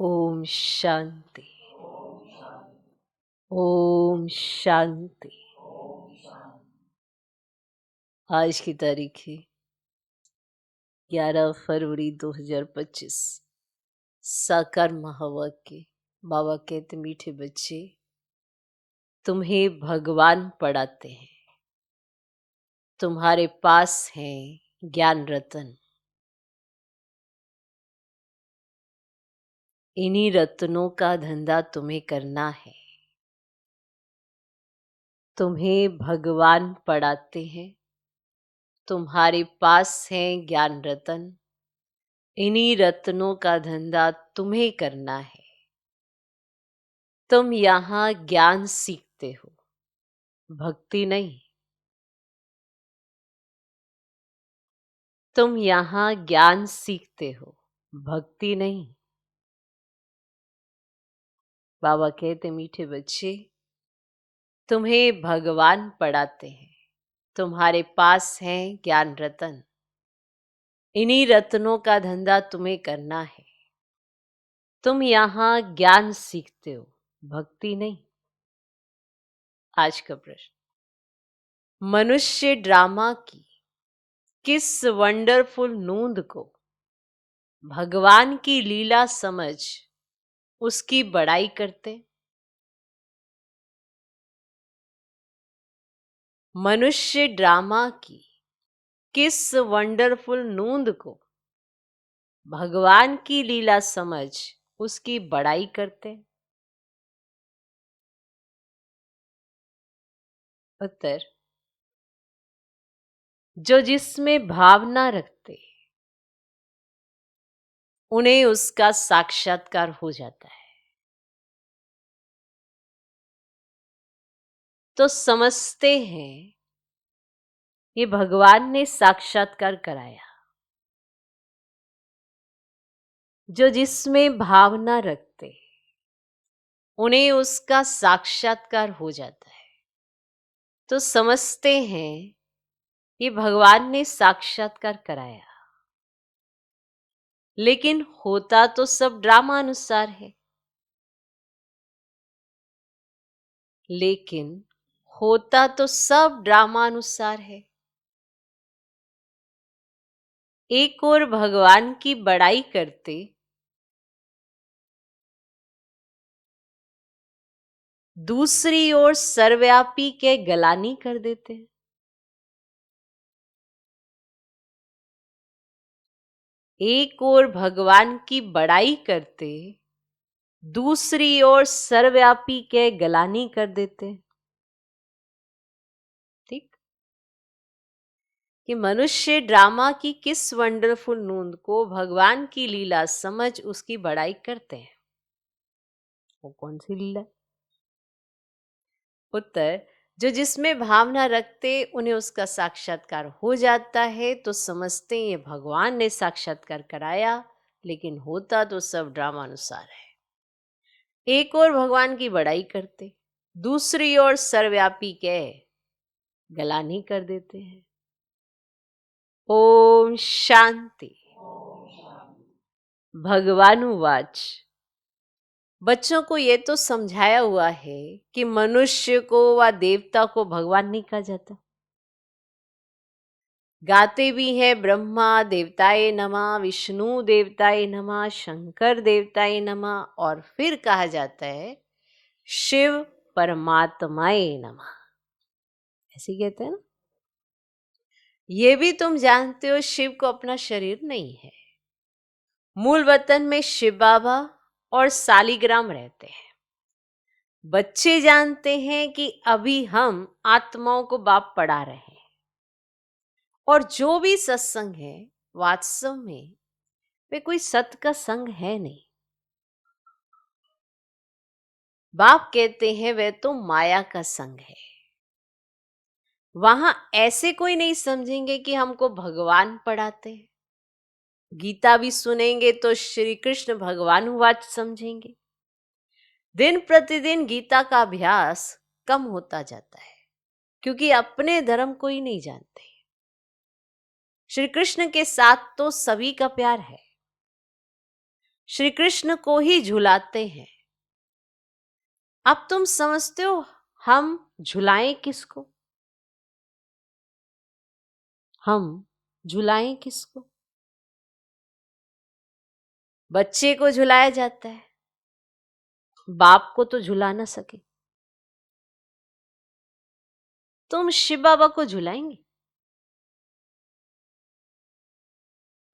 ओम शांति। ओम शांति। आज की तारीख है 11 फरवरी 2025। साकार महावाक्य। बाबा कहते मीठे बच्चे, तुम्हें भगवान पढ़ाते हैं, तुम्हारे पास है ज्ञान रतन। इन्हीं रत्नों का धंधा तुम्हें करना है। तुम्हें भगवान पढ़ाते हैं, तुम्हारे पास है ज्ञान रतन। इन्हीं रत्नों का धंधा तुम्हें करना है। तुम यहाँ ज्ञान सीखते हो, भक्ति नहीं। तुम यहाँ ज्ञान सीखते हो, भक्ति नहीं। बाबा कहते मीठे बच्चे, तुम्हें भगवान पढ़ाते हैं, तुम्हारे पास है ज्ञान रतन। इन्हीं रत्नों का धंधा तुम्हें करना है। तुम यहाँ ज्ञान सीखते हो, भक्ति नहीं। आज का प्रश्न, मनुष्य ड्रामा की किस वंडरफुल नूंद को भगवान की लीला समझ उसकी बड़ाई करते? मनुष्य ड्रामा की किस वंडरफुल नूंद को भगवान की लीला समझ उसकी बड़ाई करते? उत्तर, जो जिसमें भावना रखते उन्हें उसका साक्षात्कार हो जाता है। तो समझते हैं ये भगवान ने साक्षात्कार कराया। जो जिसमें भावना रखते उन्हें उसका साक्षात्कार हो जाता है। तो समझते हैं ये भगवान ने साक्षात्कार कराया। लेकिन होता तो सब ड्रामा अनुसार है। लेकिन होता तो सब ड्रामा अनुसार है। एक और भगवान की बड़ाई करते, दूसरी ओर सर्वव्यापी के गलानी कर देते। एक ओर भगवान की बड़ाई करते, दूसरी ओर सर्वव्यापी के गलानी कर देते। ठीक, कि मनुष्य ड्रामा की किस वंडरफुल नूंद को भगवान की लीला समझ उसकी बड़ाई करते हैं। वो कौन सी लीला? उत्तर, जो जिसमें भावना रखते उन्हें उसका साक्षात्कार हो जाता है। तो समझते ये भगवान ने साक्षात्कार कराया, लेकिन होता तो सब ड्रामा अनुसार है। एक और भगवान की बड़ाई करते, दूसरी ओर सर्वव्यापी के गलानी कर देते हैं। ओम शांति। भगवानुवाच, बच्चों को ये तो समझाया हुआ है कि मनुष्य को व देवता को भगवान नहीं कहा जाता। गाते भी है ब्रह्मा देवताए नमः, विष्णु देवताए नमः, शंकर देवताए नमः, और फिर कहा जाता है शिव परमात्माए नमः। ऐसे कहते हैं ना। ये भी तुम जानते हो शिव को अपना शरीर नहीं है। मूल वतन में शिव बाबा और सालिग्राम रहते हैं। बच्चे जानते हैं कि अभी हम आत्माओं को बाप पढ़ा रहे हैं, और जो भी सत्संग है वास्तव में वे कोई सत्य का संग है नहीं। बाप कहते हैं वह तो माया का संग है। वहां ऐसे कोई नहीं समझेंगे कि हमको भगवान पढ़ाते हैं। गीता भी सुनेंगे तो श्री कृष्ण भगवानुवाच समझेंगे। दिन प्रतिदिन गीता का अभ्यास कम होता जाता है, क्योंकि अपने धर्म को ही नहीं जानते। श्री कृष्ण के साथ तो सभी का प्यार है, श्री कृष्ण को ही झुलाते हैं। अब तुम समझते हो हम झुलाएं किसको? हम झुलाएं किसको? बच्चे को झुलाया जाता है, बाप को तो झुला ना सके। तुम शिव बाबा को झुलाएंगे?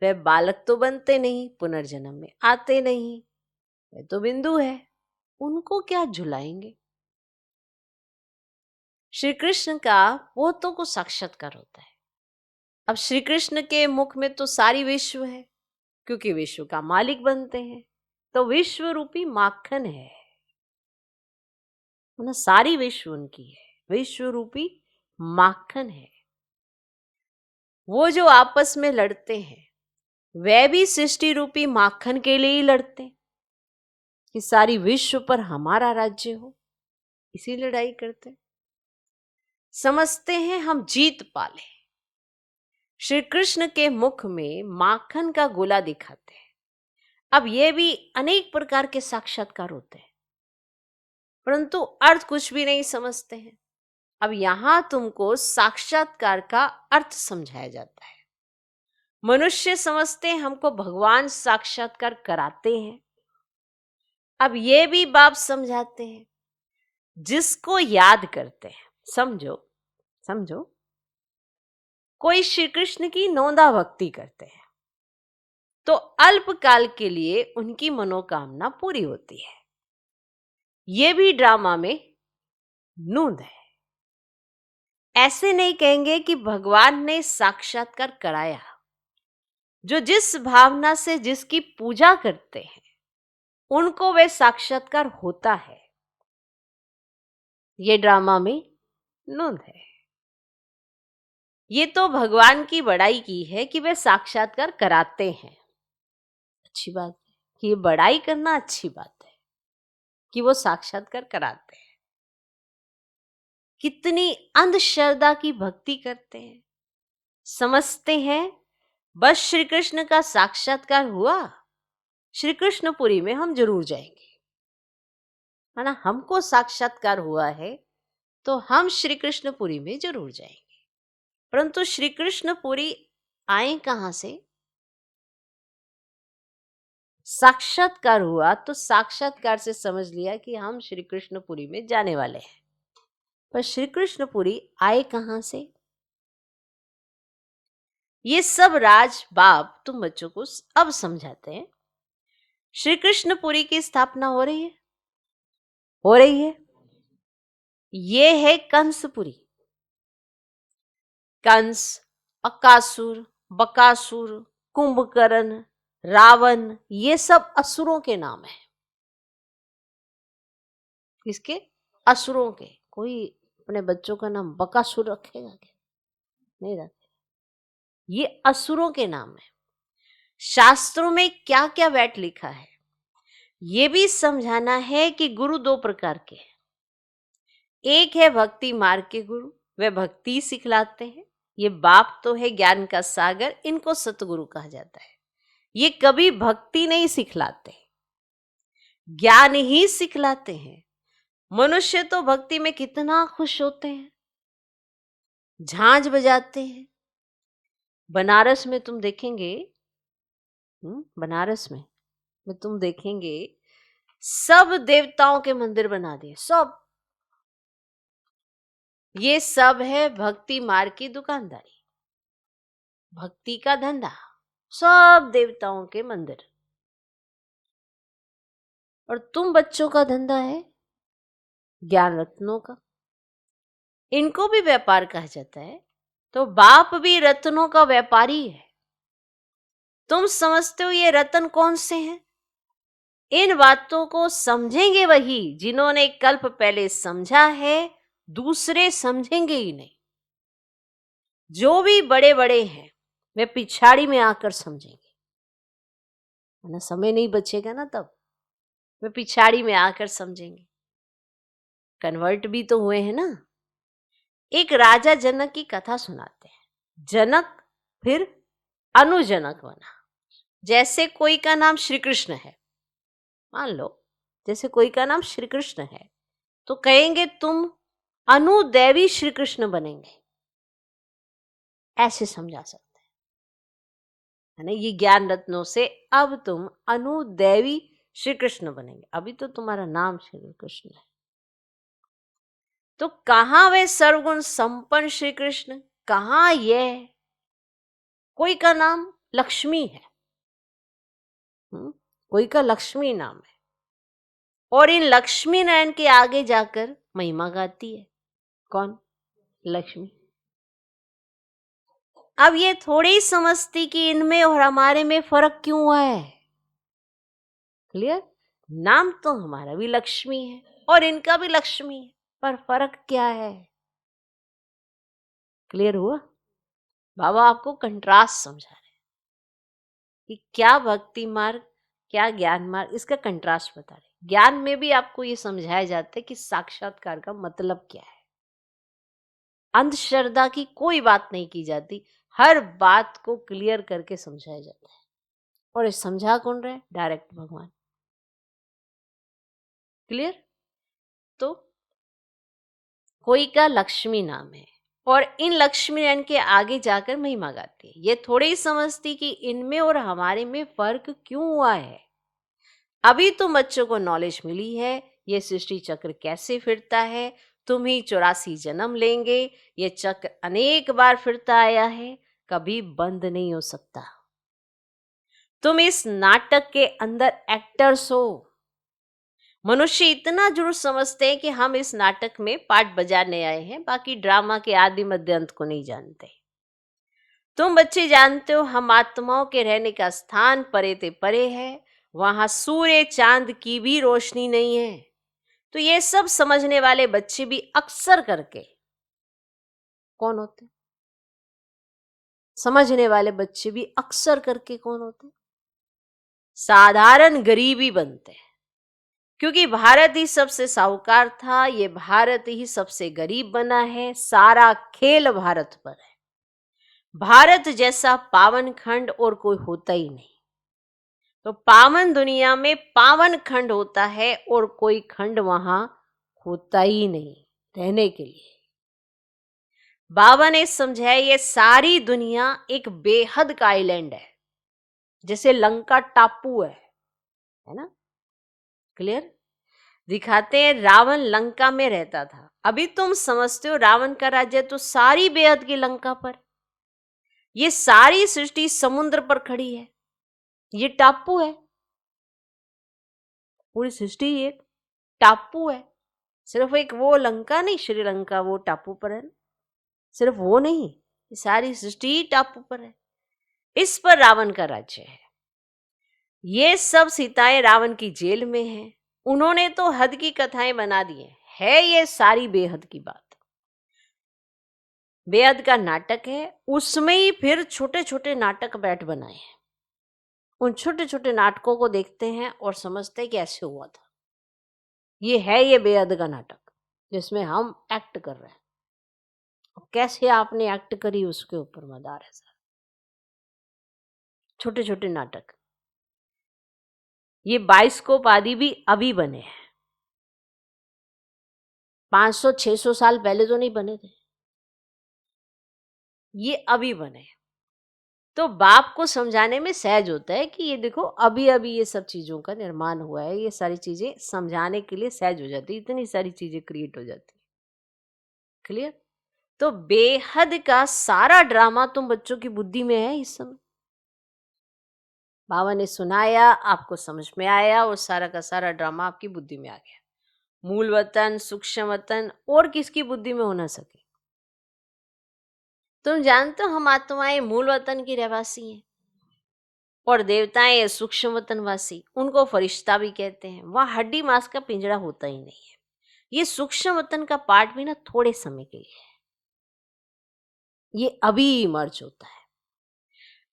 वे बालक तो बनते नहीं, पुनर्जन्म में आते नहीं, वे तो बिंदु है, उनको क्या झुलाएंगे? श्री कृष्ण का वो तो को साक्षात्कार होता है। अब श्री कृष्ण के मुख में तो सारी विश्व है, क्योंकि विश्व का मालिक बनते हैं, तो विश्व रूपी माखन है ना, सारी विश्व उनकी है, विश्व रूपी माखन है। वो जो आपस में लड़ते हैं, वे भी सृष्टि रूपी माखन के लिए ही लड़ते हैं कि सारी विश्व पर हमारा राज्य हो, इसी लड़ाई करते। समझते हैं हम जीत पाले। श्री कृष्ण के मुख में माखन का गोला दिखाते हैं। अब ये भी अनेक प्रकार के साक्षात्कार होते हैं, परंतु अर्थ कुछ भी नहीं समझते हैं। अब यहां तुमको साक्षात्कार का अर्थ समझाया जाता है। मनुष्य समझते हैं हमको भगवान साक्षात्कार कराते हैं। अब ये भी बाप समझाते हैं, जिसको याद करते हैं। समझो समझो, कोई श्री कृष्ण की नौंदा भक्ति करते हैं तो अल्पकाल के लिए उनकी मनोकामना पूरी होती है। ये भी ड्रामा में नूंद है। ऐसे नहीं कहेंगे कि भगवान ने साक्षात्कार कराया। जो जिस भावना से जिसकी पूजा करते हैं उनको वे साक्षात्कार होता है। ये ड्रामा में नूंद है। ये तो भगवान की बड़ाई की है कि वे साक्षात्कार कराते हैं। अच्छी बात है कि ये बड़ाई करना अच्छी बात है कि वो साक्षात्कार कराते हैं। कितनी अंधश्रद्धा की भक्ति करते हैं। समझते हैं बस श्री कृष्ण का साक्षात्कार हुआ, श्री कृष्णपुरी में हम जरूर जाएंगे, है ना। हमको साक्षात्कार हुआ है तो हम श्री कृष्णपुरी में जरूर जाएंगे। परंतु श्री कृष्णपुरी आए कहां से? साक्षात्कार हुआ तो साक्षात्कार से समझ लिया कि हम श्री कृष्णपुरी में जाने वाले हैं। पर श्री कृष्णपुरी आए कहां से? ये सब राज बाप तुम बच्चों को अब समझाते हैं। श्री कृष्णपुरी की स्थापना हो रही है, हो रही है। ये है कंसपुरी। कंस, अकासुर, बकासुर, कुंभकर्ण, रावण, ये सब असुरों के नाम है। किसके? असुरों के। कोई अपने बच्चों का नाम बकासुर रखेगा क्या? नहीं रखेगा। ये असुरों के नाम है। शास्त्रों में क्या क्या बैठ लिखा है ये भी समझाना है कि गुरु दो प्रकार के हैं। एक है भक्ति मार्ग के गुरु, वे भक्ति सिखलाते हैं। ये बाप तो है ज्ञान का सागर, इनको सतगुरु कहा जाता है। ये कभी भक्ति नहीं सिखलाते, ज्ञान ही सिखलाते हैं। मनुष्य तो भक्ति में कितना खुश होते हैं, झांझ बजाते हैं। बनारस में तुम देखेंगे, बनारस में तुम देखेंगे सब देवताओं के मंदिर बना दिए, सब। ये सब है भक्ति मार्ग की दुकानदारी, भक्ति का धंधा, सब देवताओं के मंदिर। और तुम बच्चों का धंधा है ज्ञान रत्नों का, इनको भी व्यापार कहा जाता है। तो बाप भी रत्नों का व्यापारी है। तुम समझते हो ये रत्न कौन से हैं? इन बातों को समझेंगे वही जिन्होंने कल्प पहले समझा है, दूसरे समझेंगे ही नहीं। जो भी बड़े बड़े हैं वे पिछाड़ी में आकर समझेंगे, है ना। समय नहीं बचेगा ना, तब वे पिछाड़ी में आकर समझेंगे। कन्वर्ट भी तो हुए हैं ना। एक राजा जनक की कथा सुनाते हैं। जनक फिर अनुजनक बना। जैसे कोई का नाम श्री कृष्ण है मान लो जैसे कोई का नाम श्री कृष्ण है तो कहेंगे तुम अनुदैवी श्री कृष्ण बनेंगे, ऐसे समझा सकते है ना। ये ज्ञान रत्नों से अब तुम अनुदैवी श्री कृष्ण बनेंगे, अभी तो तुम्हारा नाम श्री कृष्ण है। तो कहां वे सर्वगुण संपन्न श्री कृष्ण, कहां यह कोई का नाम लक्ष्मी है, कोई का लक्ष्मी नाम है, और इन लक्ष्मी नारायण के आगे जाकर महिमा गाती है। कौन? लक्ष्मी। अब ये थोड़ी ही समझती कि इनमें और हमारे में फर्क क्यों हुआ है। क्लियर? नाम तो हमारा भी लक्ष्मी है और इनका भी लक्ष्मी है, पर फर्क क्या है? क्लियर हुआ? बाबा आपको कंट्रास्ट समझा रहे हैं कि क्या भक्ति मार्ग क्या ज्ञान मार्ग, इसका कंट्रास्ट बता रहे। ज्ञान में भी आपको ये समझाया जाता है कि साक्षात्कार का मतलब क्या है। अंधश्रद्धा की कोई बात नहीं की जाती, हर बात को क्लियर करके समझाया जाता है। और ये समझा कौन रहे? डायरेक्ट भगवान। क्लियर? तो कोई का लक्ष्मी नाम है और इन लक्ष्मी नारायण के आगे जाकर महिमा गाती है। ये थोड़ी ही समझती कि इनमें और हमारे में फर्क क्यों हुआ है। अभी तो बच्चों को नॉलेज मिली है ये सृष्टि चक्र कैसे फिरता है, तुम ही 84 जन्म लेंगे, ये चक्र अनेक बार फिरता आया है, कभी बंद नहीं हो सकता। तुम इस नाटक के अंदर एक्टर्स हो। मनुष्य इतना जरूर समझते हैं कि हम इस नाटक में पार्ट बजाने आए हैं, बाकी ड्रामा के आदि मध्य अंत को नहीं जानते। तुम बच्चे जानते हो हम आत्माओं के रहने का स्थान परे ते परे है, वहां सूर्य चांद की भी रोशनी नहीं है। तो ये सब समझने वाले बच्चे भी अक्सर करके कौन होते? समझने वाले बच्चे भी अक्सर करके कौन होते? साधारण गरीबी बनते हैं, क्योंकि भारत ही सबसे साहूकार था, ये भारत ही सबसे गरीब बना है, सारा खेल भारत पर है। भारत जैसा पावन खंड और कोई होता ही नहीं। तो पावन दुनिया में पावन खंड होता है और कोई खंड वहां होता ही नहीं रहने के लिए। बाबा ने समझाया ये सारी दुनिया एक बेहद का आइलैंड है, जैसे लंका टापू है ना। क्लियर? दिखाते हैं रावण लंका में रहता था। अभी तुम समझते हो रावण का राज्य तो सारी बेहद की लंका पर, ये सारी सृष्टि समुद्र पर खड़ी है, ये टापू है, पूरी सृष्टि एक टापू है। सिर्फ एक वो लंका नहीं, श्रीलंका वो टापू पर है ना, सिर्फ वो नहीं, ये सारी सृष्टि टापू पर है। इस पर रावण का राज्य है। ये सब सीताएं रावण की जेल में हैं। उन्होंने तो हद की कथाएं बना दी है ये सारी बेहद की बात, बेहद का नाटक है। उसमें ही फिर छोटे छोटे नाटक बैठ बनाए हैं। उन छोटे छोटे नाटकों को देखते हैं और समझते हैं कि ऐसे हुआ था। ये है ये बेहद का नाटक जिसमें हम एक्ट कर रहे हैं। कैसे आपने एक्ट करी उसके ऊपर मदार है सर। छोटे छोटे नाटक, ये बाइस्कोप आदि भी अभी बने हैं, 500-600 साल पहले तो नहीं बने थे, ये अभी बने। तो बाप को समझाने में सहज होता है कि ये देखो अभी अभी ये सब चीजों का निर्माण हुआ है, ये सारी चीजें समझाने के लिए सहज हो जाती, इतनी सारी चीजें क्रिएट हो जाती। क्लियर? तो बेहद का सारा ड्रामा तुम बच्चों की बुद्धि में है इस समय। बाबा ने सुनाया, आपको समझ में आया और सारा का सारा ड्रामा आपकी बुद्धि में आ गया। मूल वतन, सूक्ष्म वतन और किसकी बुद्धि में हो ना सके। तुम जानते हो हम आत्माएं मूल वतन की रहवासी हैं और देवताएं सूक्ष्म वतनवासी, उनको फरिश्ता भी कहते हैं। वहां हड्डी मांस का पिंजरा होता ही नहीं है। ये सूक्ष्म वतन का पार्ट भी ना थोड़े समय के लिए है, ये अभी इमर्ज होता है।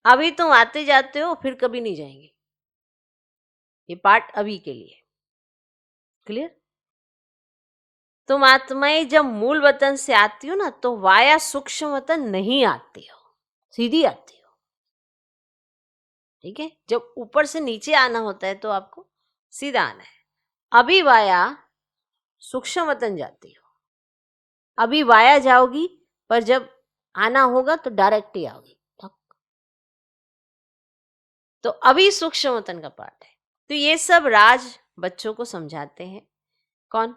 अभी तुम आते जाते हो फिर कभी नहीं जाएंगे, ये पार्ट अभी के लिए। क्लियर? तुम आत्माएं जब मूल वतन से आती हो ना तो वाया सूक्ष्म वतन नहीं आती हो, सीधी आती हो। ठीक है? जब ऊपर से नीचे आना होता है तो आपको सीधा आना है। अभी वाया सूक्ष्म वतन जाती हो, अभी वाया जाओगी, पर जब आना होगा तो डायरेक्ट ही आओगी। तो अभी सूक्ष्म वतन का पाठ है। तो ये सब राज बच्चों को समझाते हैं। कौन?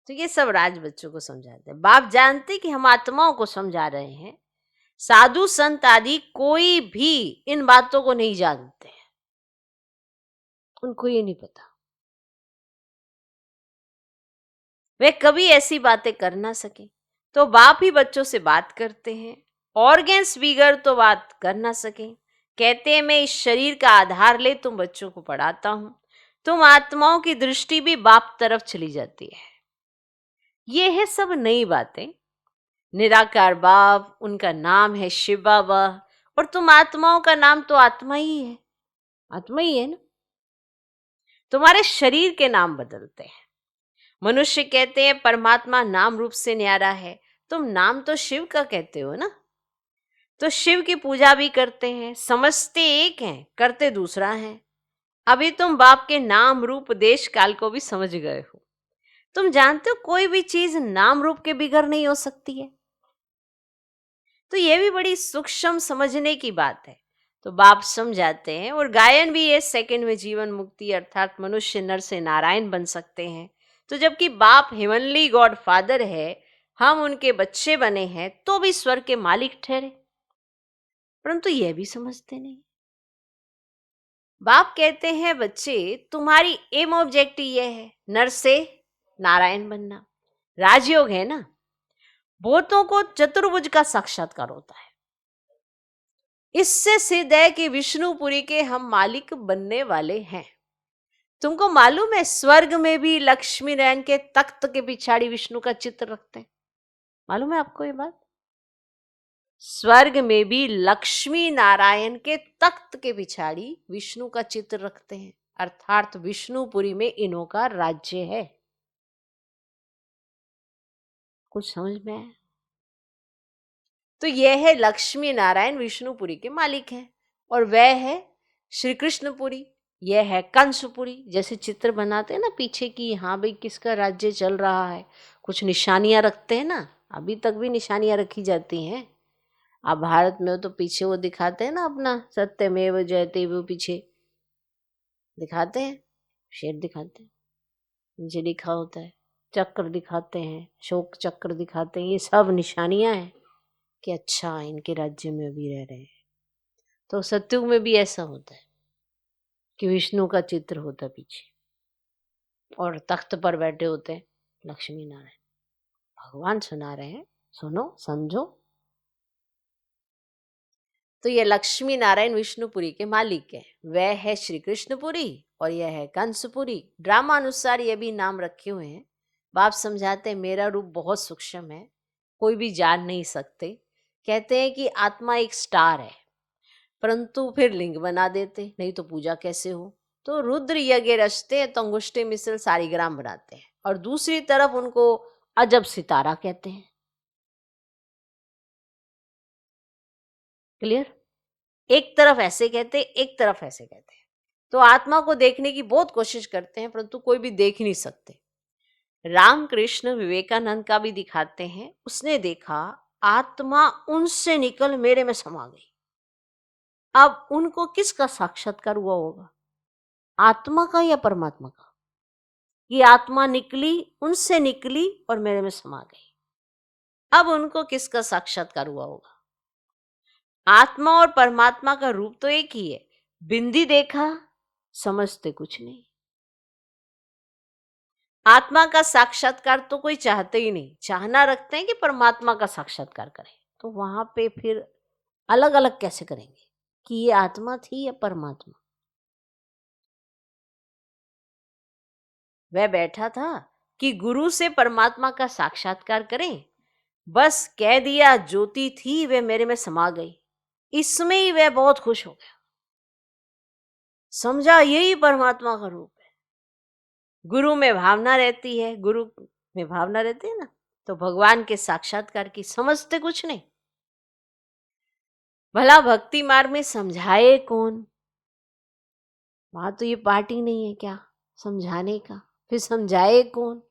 तो ये सब राज बच्चों को समझाते हैं। बाप जानते कि हम आत्माओं को समझा रहे हैं, साधु संत आदि कोई भी इन बातों को नहीं जानते हैं, उनको ये नहीं पता, वे कभी ऐसी बातें कर ना सके। तो बाप ही बच्चों से बात करते हैं, ऑर्गन स्पीकर तो बात कर ना सके। कहते हैं मैं इस शरीर का आधार ले तुम बच्चों को पढ़ाता हूं, तुम आत्माओं की दृष्टि भी बाप तरफ चली जाती है। ये है सब नई बातें। निराकार बाप, उनका नाम है शिव बाबा, और तुम आत्माओं का नाम तो आत्मा ही है, आत्मा ही है ना। तुम्हारे शरीर के नाम बदलते हैं। मनुष्य कहते हैं परमात्मा नाम रूप से न्यारा है, तुम नाम तो शिव का कहते हो ना। तो शिव की पूजा भी करते हैं, समझते एक हैं, करते दूसरा है। अभी तुम बाप के नाम रूप देश काल को भी समझ गए हो। तुम जानते हो कोई भी चीज नाम रूप के बिगड़ नहीं हो सकती है। तो यह भी बड़ी सूक्ष्म समझने की बात है। तो बाप समझाते हैं, और गायन भी है सेकंड में जीवन मुक्ति, अर्थात मनुष्य नर से नारायण बन सकते हैं। तो जबकि बाप हेवनली गॉड फादर है, हम उनके बच्चे बने हैं, तो भी स्वर्ग के मालिक ठहरे, परंतु यह भी समझते नहीं। बाप कहते हैं बच्चे तुम्हारी एम ऑब्जेक्टिव यह है नर से नारायण बनना, राजयोग है ना। भूतों को चतुर्भुज का साक्षात्कार होता है। इससे सिद्ध है कि विष्णुपुरी के हम मालिक बनने वाले हैं। तुमको मालूम है स्वर्ग में भी लक्ष्मी नारायण के तख्त के पिछाड़ी विष्णु का चित्र रखते हैं, मालूम है आपको ये बात? स्वर्ग में भी लक्ष्मी नारायण के तख्त के पिछाड़ी विष्णु का चित्र रखते हैं, अर्थात विष्णुपुरी में इन्हों का राज्य है। कुछ समझ में आया? तो यह है लक्ष्मी नारायण विष्णुपुरी के मालिक हैं, और वह है श्री कृष्णपुरी, यह है कंसपुरी। जैसे चित्र बनाते हैं ना पीछे की, हाँ भाई किसका राज्य चल रहा है, कुछ निशानियां रखते हैं ना, अभी तक भी निशानियां रखी जाती हैं। अब भारत में हो तो पीछे वो दिखाते हैं ना अपना सत्यमेव जयते, वो पीछे दिखाते हैं, शेर दिखाते हैं, नीचे लिखा होता है, चक्र दिखाते हैं, शोक चक्र दिखाते हैं। ये सब निशानियां हैं कि अच्छा इनके राज्य में भी रह रहे हैं। तो सत्युग में भी ऐसा होता है कि विष्णु का चित्र होता है पीछे, और तख्त पर बैठे होते हैं लक्ष्मी नारायण। भगवान सुना रहे हैं, सुनो समझो। तो ये लक्ष्मी नारायण विष्णुपुरी के मालिक हैं। वह है श्री कृष्णपुरी और यह है कंसपुरी। ड्रामा अनुसार ये भी नाम रखे हुए हैं। बाप समझाते हैं मेरा रूप बहुत सूक्ष्म है, कोई भी जान नहीं सकते। कहते हैं कि आत्मा एक स्टार है, परंतु फिर लिंग बना देते, नहीं तो पूजा कैसे हो। तो रुद्र यज्ञ रचते हैं तो अंगुष्ठे मिसल सारीग्राम बनाते हैं, और दूसरी तरफ उनको अजब सितारा कहते हैं। क्लियर? एक तरफ ऐसे कहते, एक तरफ ऐसे कहते हैं। तो आत्मा को देखने की बहुत कोशिश करते हैं, परंतु कोई भी देख नहीं सकते। रामकृष्ण विवेकानंद का भी दिखाते हैं, उसने देखा आत्मा उनसे निकल मेरे में समा गई। अब उनको किसका साक्षात्कार हुआ होगा, आत्मा का या परमात्मा का? ये आत्मा निकली, उनसे निकली और मेरे में समा गई। अब उनको किसका साक्षात्कार हुआ होगा? आत्मा और परमात्मा का रूप तो एक ही है, बिंदी देखा समझते कुछ नहीं। आत्मा का साक्षात्कार तो कोई चाहते ही नहीं, चाहना रखते हैं कि परमात्मा का साक्षात्कार करें। तो वहां पे फिर अलग अलग कैसे करेंगे कि ये आत्मा थी या परमात्मा? वह बैठा था कि गुरु से परमात्मा का साक्षात्कार करें, बस कह दिया ज्योति थी वे मेरे में समा गई, इसमें ही वह बहुत खुश हो गया, समझा यही परमात्मा का रूप है। गुरु में भावना रहती है, गुरु में भावना रहती है ना, तो भगवान के साक्षात्कार की समझते कुछ नहीं। भला भक्ति मार्ग में समझाए कौन? वहां तो ये पार्टी नहीं है क्या समझाने का, फिर समझाए कौन?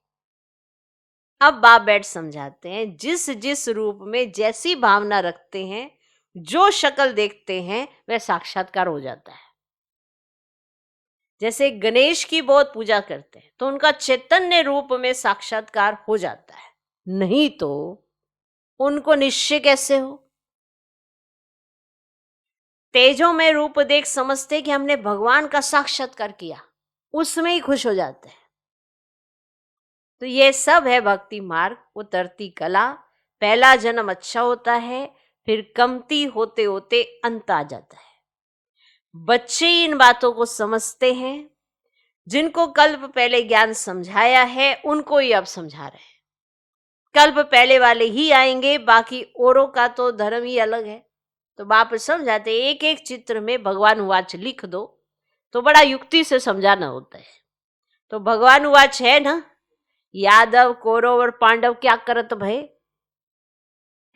अब बाप बैठ समझाते हैं, जिस जिस रूप में जैसी भावना रखते हैं, जो शक्ल देखते हैं वह साक्षात्कार हो जाता है। जैसे गणेश की बहुत पूजा करते हैं तो उनका चैतन्य रूप में साक्षात्कार हो जाता है, नहीं तो उनको निश्चय कैसे हो? तेजों में रूप देख समझते कि हमने भगवान का साक्षात्कार किया, उसमें ही खुश हो जाते हैं। तो ये सब है भक्ति मार्ग, उतरती कला। पहला जन्म अच्छा होता है, फिर कमती होते होते अंत आ जाता है। बच्चे इन बातों को समझते हैं, जिनको कल्प पहले ज्ञान समझाया है उनको ही अब समझा रहे हैं। कल्प पहले वाले ही आएंगे, बाकी औरों का तो धर्म ही अलग है। तो बाप समझाते, एक एक चित्र में भगवान वाच लिख दो, तो बड़ा युक्ति से समझाना होता है। तो भगवान वाच है ना, यादव कौरव और पांडव क्या करत भय,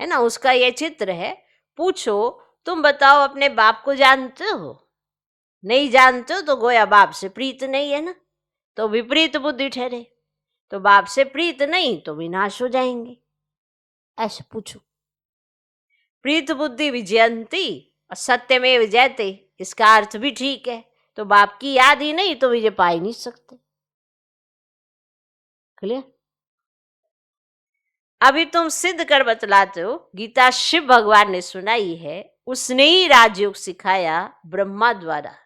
है ना, उसका ये चित्र है। पूछो, तुम बताओ अपने बाप को जानते हो? नहीं जानते हो तो गोया बाप से प्रीत नहीं है ना, तो विपरीत बुद्धि ठहरे। तो बाप से प्रीत नहीं तो विनाश हो जाएंगे, ऐसे पूछो। प्रीत बुद्धि विजयंती और सत्य में विजयते, इसका अर्थ भी ठीक है। तो बाप की याद ही नहीं तो विजय पा ही नहीं सकते। क्लियर? अभी तुम सिद्ध कर बतलाते हो, गीता शिव भगवान ने सुनाई है, उसने ही राजयोग सिखाया ब्रह्मा द्वारा।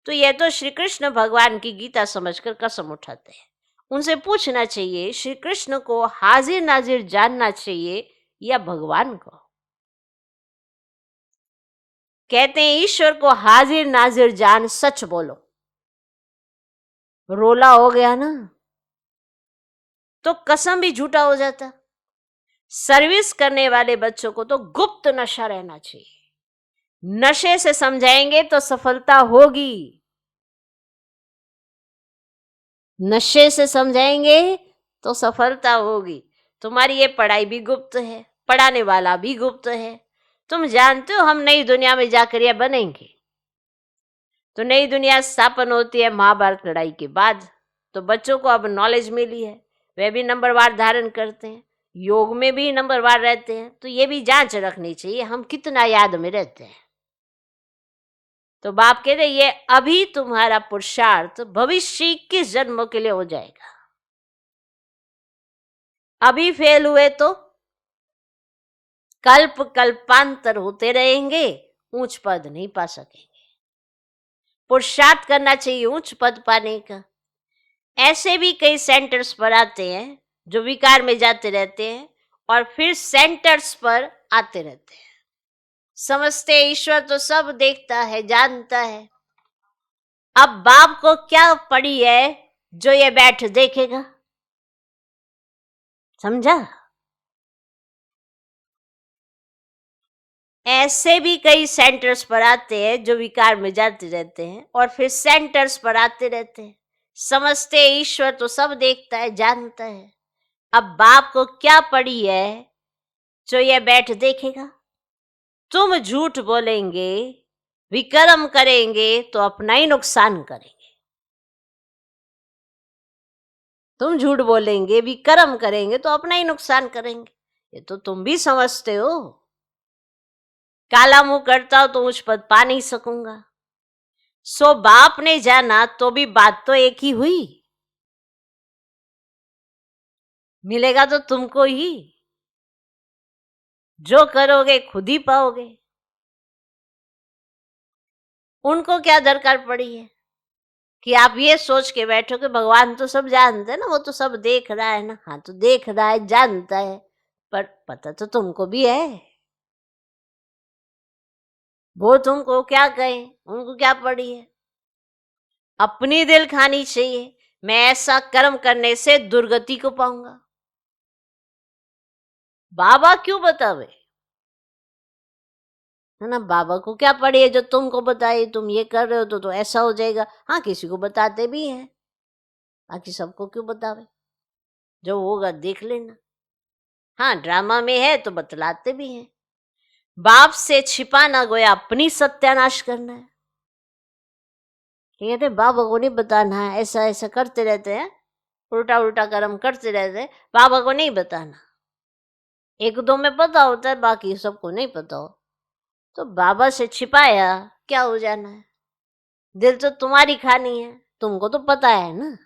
तो यह तो श्री कृष्ण भगवान की गीता समझकर कसम उठाते हैं। उनसे पूछना चाहिए, श्री कृष्ण को हाजिर नाजिर जानना चाहिए या भगवान को? कहते हैं ईश्वर को हाजिर नाजिर जान, सच बोलो। रोला हो गया ना तो कसम भी झूठा हो जाता। सर्विस करने वाले बच्चों को तो गुप्त नशा रहना चाहिए। नशे से समझाएंगे तो सफलता होगी, नशे से समझाएंगे तो सफलता होगी। तुम्हारी ये पढ़ाई भी गुप्त है, पढ़ाने वाला भी गुप्त है। तुम जानते हो हम नई दुनिया में जाकर यह बनेंगे। तो नई दुनिया स्थापन होती है महाभारत लड़ाई के बाद। तो बच्चों को अब नॉलेज मिली है, वे भी नंबरवार धारण करते हैं, योग में भी नंबरवार रहते हैं। तो ये भी जांच रखनी चाहिए हम कितना याद में रहते हैं। तो बाप कहते ये अभी तुम्हारा पुरुषार्थ भविष्य 21 जन्मों के लिए हो जाएगा। अभी फेल हुए तो कल्प कल्पांतर होते रहेंगे, ऊंच पद नहीं पा सकेंगे। पुरुषार्थ करना चाहिए ऊंच पद पाने का। ऐसे भी कई सेंटर्स पर आते हैं जो विकार में जाते रहते हैं और फिर सेंटर्स पर आते रहते हैं। समझते ईश्वर तो सब देखता है, जानता है। अब बाप को क्या पड़ी है जो ये बैठ देखेगा? समझा? ऐसे भी कई सेंटर्स पर आते हैं जो विकार में जाते रहते हैं और फिर सेंटर्स पर आते रहते हैं। समझते ईश्वर तो सब देखता है, जानता है। अब बाप को क्या पड़ी है जो ये बैठ देखेगा? तुम झूठ बोलेंगे, विक्रम करेंगे तो अपना ही नुकसान करेंगे। तुम झूठ बोलेंगे, विक्रम करेंगे तो अपना ही नुकसान करेंगे। ये तो तुम भी समझते हो। काला मुंह करता हो तो उच्च पद पा नहीं सकूंगा। सो बाप ने जाना तो भी बात तो एक ही हुई, मिलेगा तो तुमको ही। जो करोगे खुद ही पाओगे। उनको क्या दरकार पड़ी है कि आप ये सोच के बैठो कि भगवान तो सब जानते हैं ना, वो तो सब देख रहा है ना। हाँ, तो देख रहा है, जानता है, पर पता तो तुमको भी है। वो तुमको क्या कहे, उनको क्या पड़ी है? अपनी दिल खानी चाहिए, मैं ऐसा कर्म करने से दुर्गति को पाऊंगा। बाबा क्यों बतावे, है ना? बाबा को क्या पड़ी है जो तुमको बताए, तुम ये कर रहे हो तो ऐसा हो जाएगा। हाँ, किसी को बताते भी हैं, बाकी सबको क्यों बतावे? जो होगा देख लेना। हाँ, ड्रामा में है तो बतलाते भी हैं। बाप से छिपाना गोया अपनी सत्यानाश करना है। कि कहते बाबा को नहीं बताना है, ऐसा ऐसा करते रहते हैं, उल्टा उल्टा कर्म करते रहते हैं, बाबा को नहीं बताना। एक दो में पता होता है, बाकी सबको नहीं पता हो। तो बाबा से छिपाया क्या हो जाना है? दिल तो तुम्हारी खानी है, तुमको तो पता है ना,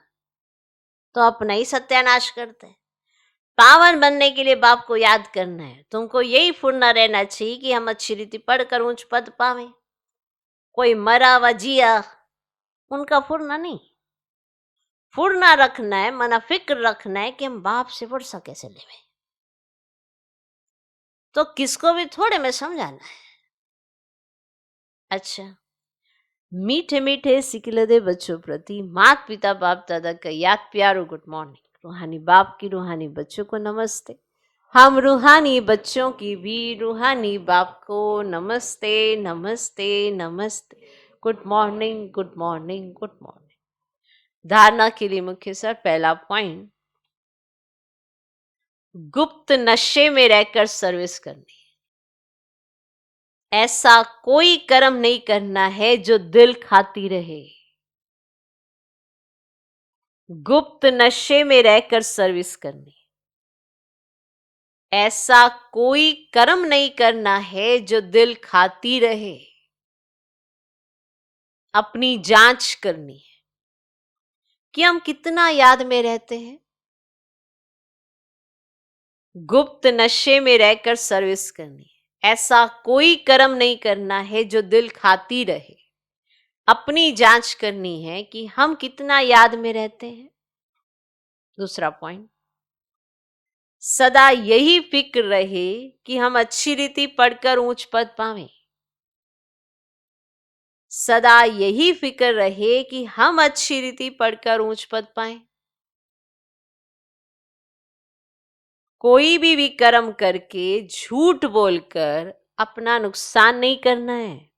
तो अपना ही सत्यानाश करते हैं। पावन बनने के लिए बाप को याद करना है। तुमको यही फुरना रहना चाहिए कि हम अच्छी रीति पढ़कर ऊंच पद पावे। कोई मरा व जिया उनका फुरना नहीं, फुरना रखना है, मना फिक्र रखना है कि हम बाप से वर्षा कैसे लेवे। तो किसको भी थोड़े में समझाना है। अच्छा, मीठे मीठे सिकिलदे बच्चों प्रति माता पिता बाप दादा का याद प्यारो गुड मॉर्निंग। रूहानी बाप की रूहानी बच्चों को नमस्ते। हम रूहानी बच्चों की भी रूहानी बाप को नमस्ते नमस्ते नमस्ते। Good morning good morning good morning. धारणा के लिए मुख्य सर पहला पॉइंट, गुप्त नशे में रहकर सर्विस करनी। ऐसा कोई कर्म नहीं करना है जो दिल खाती रहे। गुप्त नशे में रहकर सर्विस करनी। ऐसा कोई कर्म नहीं करना है जो दिल खाती रहे। अपनी जांच करनी है कि हम कितना याद में रहते हैं। गुप्त नशे में रहकर सर्विस करनी है। ऐसा कोई कर्म नहीं करना है जो दिल खाती रहे। अपनी जांच करनी है कि हम कितना याद में रहते हैं। दूसरा पॉइंट, सदा यही फिक्र रहे कि हम अच्छी रीति पढ़कर ऊंच पद पावें। सदा यही फिक्र रहे कि हम अच्छी रीति पढ़कर ऊंच पद पाएं। कोई भी विकर्म करके झूठ बोलकर अपना नुकसान नहीं करना है।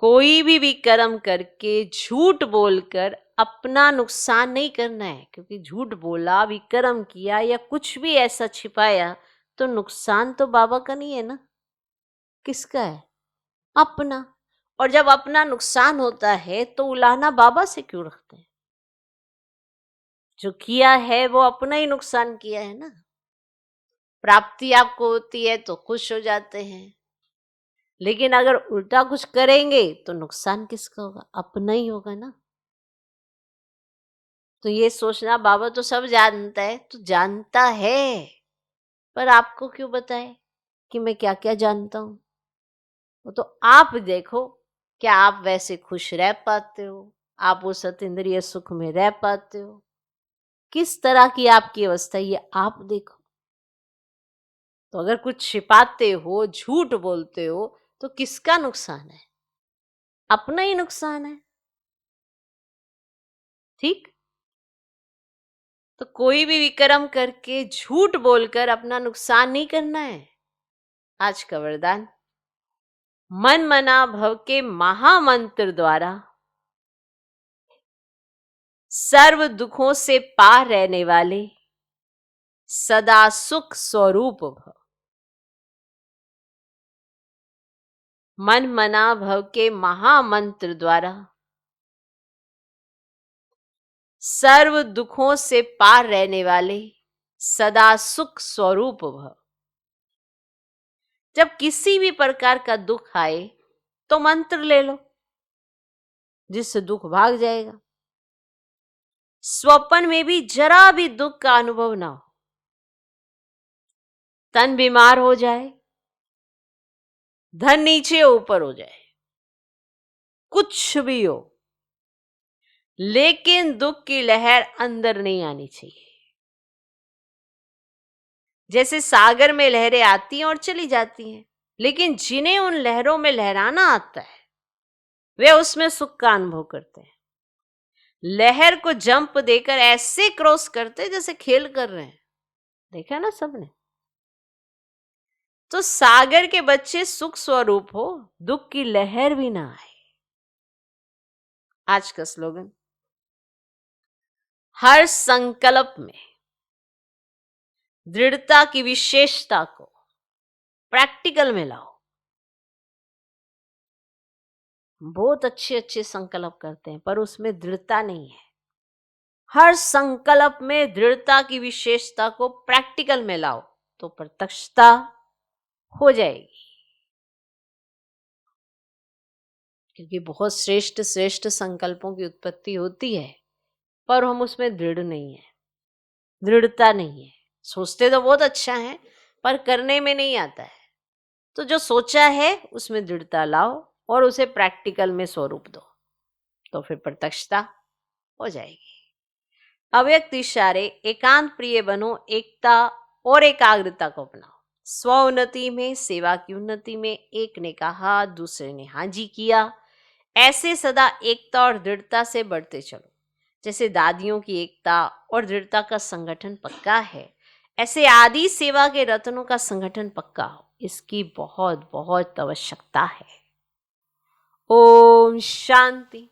कोई भी विकर्म करके झूठ बोलकर अपना नुकसान नहीं करना है, क्योंकि झूठ बोला, विकर्म किया या कुछ भी ऐसा छिपाया तो नुकसान तो बाबा का नहीं है ना, किसका है? अपना। और जब अपना नुकसान होता है तो उलाहना बाबा से क्यों रखते हैं? जो किया है वो अपना ही नुकसान किया है ना। प्राप्ति आपको होती है तो खुश हो जाते हैं, लेकिन अगर उल्टा कुछ करेंगे तो नुकसान किसका होगा? अपना ही होगा ना। तो ये सोचना बाबा तो सब जानता है, तो जानता है, पर आपको क्यों बताए कि मैं क्या क्या जानता हूं? वो तो आप देखो, क्या आप वैसे खुश रह पाते हो? आप उस अतीन्द्रिय सुख में रह पाते हो? किस तरह की आपकी अवस्था, ये आप देखो। तो अगर कुछ छिपाते हो, झूठ बोलते हो, तो किसका नुकसान है? अपना ही नुकसान है। ठीक। तो कोई भी विक्रम करके झूठ बोलकर अपना नुकसान नहीं करना है। आज का वरदान, मन मना भव के महामंत्र द्वारा सर्व दुखों से पार रहने वाले सदा सुख स्वरूप भव। मन मना भव के महामंत्र द्वारा सर्व दुखों से पार रहने वाले सदा सुख स्वरूप भव। जब किसी भी प्रकार का दुख आए तो मंत्र ले लो, जिससे दुख भाग जाएगा। स्वप्न में भी जरा भी दुख का अनुभव ना हो। तन बीमार हो जाए, धन नीचे ऊपर हो जाए, कुछ भी हो, लेकिन दुख की लहर अंदर नहीं आनी चाहिए। जैसे सागर में लहरें आती हैं और चली जाती हैं, लेकिन जिन्हें उन लहरों में लहराना आता है वे उसमें सुख का अनुभव करते हैं। लहर को जंप देकर ऐसे क्रॉस करते जैसे खेल कर रहे हैं, देखा ना सबने। तो सागर के बच्चे सुख स्वरूप हो, दुख की लहर भी ना आए। आज का स्लोगन, हर संकल्प में दृढ़ता की विशेषता को प्रैक्टिकल में लाओ। बहुत अच्छे अच्छे संकल्प करते हैं पर उसमें दृढ़ता नहीं है। हर संकल्प में दृढ़ता की विशेषता को प्रैक्टिकल में लाओ तो प्रत्यक्षता हो जाएगी। क्योंकि बहुत श्रेष्ठ श्रेष्ठ संकल्पों की उत्पत्ति होती है पर हम उसमें दृढ़ नहीं है, दृढ़ता नहीं है। सोचते तो बहुत अच्छा है पर करने में नहीं आता है। तो जो सोचा है उसमें दृढ़ता लाओ और उसे प्रैक्टिकल में स्वरूप दो तो फिर प्रत्यक्षता हो जाएगी। अव्यक्त इशारे एकांत प्रिय बनो, एकता और एकाग्रता को अपनाओ। स्व उन्नति में, सेवा की उन्नति में एक ने कहा दूसरे ने हाँ जी किया, ऐसे सदा एकता और दृढ़ता से बढ़ते चलो। जैसे दादियों की एकता और दृढ़ता का संगठन पक्का है, ऐसे आदि सेवा के रत्नों का संगठन पक्का हो, इसकी बहुत बहुत आवश्यकता है। ओम शांति।